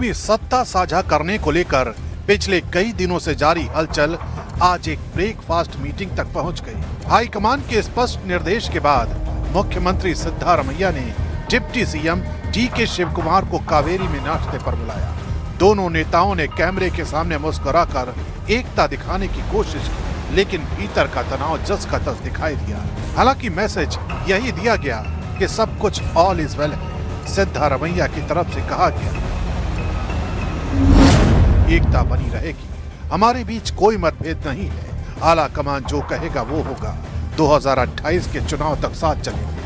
चुनावी सत्ता साझा करने को लेकर पिछले कई दिनों से जारी हलचल आज एक ब्रेकफास्ट मीटिंग तक पहुंच गई। हाईकमान के स्पष्ट निर्देश के बाद मुख्यमंत्री सिद्धारमैया ने डिप्टी सीएम डीके शिवकुमार को कावेरी में नाश्ते पर बुलाया। दोनों नेताओं ने कैमरे के सामने मुस्कुराकर एकता दिखाने की कोशिश की, लेकिन भीतर का तनाव जस का तस दिखाई दिया। हालांकि मैसेज यही दिया गया कि सब कुछ ऑल इज वेल है। सिद्धारमैया की तरफ से कहा गया, एकता बनी रहेगी, हमारे बीच कोई मतभेद नहीं है, आला कमान जो कहेगा वो होगा, 2028 के चुनाव तक साथ चलेंगे।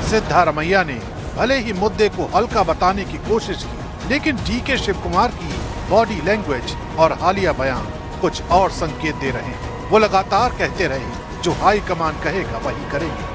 सिद्धारमैया ने भले ही मुद्दे को हल्का बताने की कोशिश की, लेकिन डीके शिवकुमार की बॉडी लैंग्वेज और हालिया बयान कुछ और संकेत दे रहे हैं। वो लगातार कहते रहे जो हाई कमान कहेगा वही करेंगे।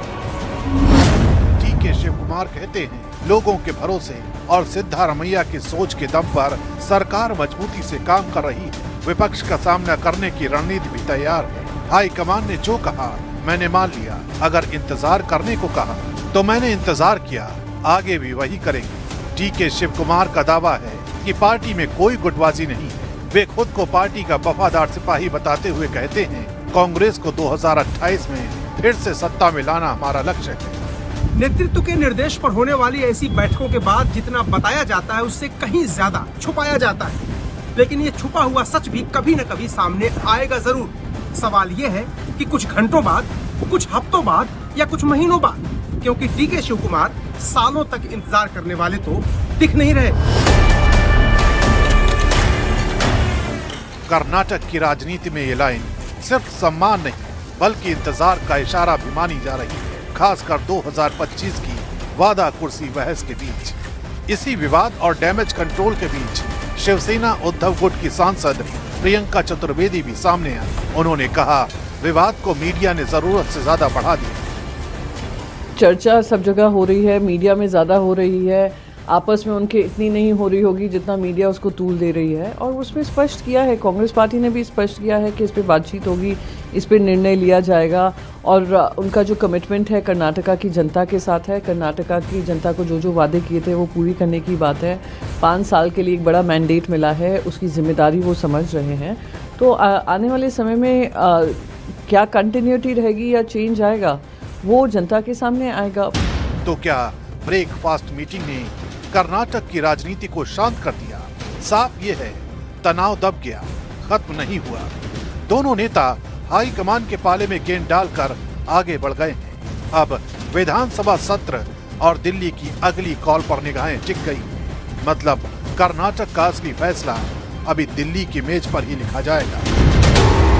डीके शिवकुमार कहते हैं लोगों के भरोसे और सिद्धारमैया की सोच के दम पर सरकार मजबूती से काम कर रही है। विपक्ष का सामना करने की रणनीति भी तैयार है। हाई कमान ने जो कहा मैंने मान लिया, अगर इंतजार करने को कहा तो मैंने इंतजार किया, आगे भी वही करेंगे। डीके शिवकुमार का दावा है कि पार्टी में कोई गुटबाजी नहीं है। वे खुद को पार्टी का वफादार सिपाही बताते हुए कहते हैं कांग्रेस को 2028 में फिर से सत्ता में लाना हमारा लक्ष्य है। नेतृत्व के निर्देश पर होने वाली ऐसी बैठकों के बाद जितना बताया जाता है उससे कहीं ज्यादा छुपाया जाता है, लेकिन ये छुपा हुआ सच भी कभी न कभी सामने आएगा जरूर। सवाल ये है कि कुछ घंटों बाद, कुछ हफ्तों बाद या कुछ महीनों बाद, क्योंकि डीके शिवकुमार सालों तक इंतजार करने वाले तो दिख नहीं रहे। कर्नाटक की राजनीति में ये लाइन सिर्फ सम्मान नहीं बल्कि इंतजार का इशारा भी मानी जा रही है, खासकर 2025 की वादा कुर्सी बहस के बीच। इसी विवाद और डैमेज कंट्रोल के बीच शिवसेना उद्धव गुट की सांसद प्रियंका चतुर्वेदी भी सामने आई। उन्होंने कहा विवाद को मीडिया ने जरूरत से ज्यादा बढ़ा दिया। चर्चा सब जगह हो रही है, मीडिया में ज्यादा हो रही है, आपस में उनके इतनी नहीं हो रही होगी जितना मीडिया उसको तूल दे रही है। और उसमें स्पष्ट किया है, कांग्रेस पार्टी ने भी स्पष्ट किया है कि इस पे बातचीत होगी, इस पे निर्णय लिया जाएगा। और उनका जो कमिटमेंट है कर्नाटका की जनता के साथ है, कर्नाटका की जनता को जो जो वादे किए थे वो पूरी करने की बात है। 5 साल के लिए एक बड़ा मैंडेट मिला है, उसकी जिम्मेदारी वो समझ रहे हैं। तो आने वाले समय में क्या कंटिन्यूटी रहेगी या चेंज आएगा वो जनता के सामने आएगा। तो क्या ब्रेकफास्ट मीटिंग ने कर्नाटक की राजनीति को शांत कर दिया? साफ ये है तनाव दब गया, खत्म नहीं हुआ। दोनों नेता हाई कमान के पाले में गेंद डालकर आगे बढ़ गए हैं। अब विधानसभा सत्र और दिल्ली की अगली कॉल पर निगाहें टिक गई। मतलब कर्नाटक का असली फैसला अभी दिल्ली की मेज पर ही लिखा जाएगा।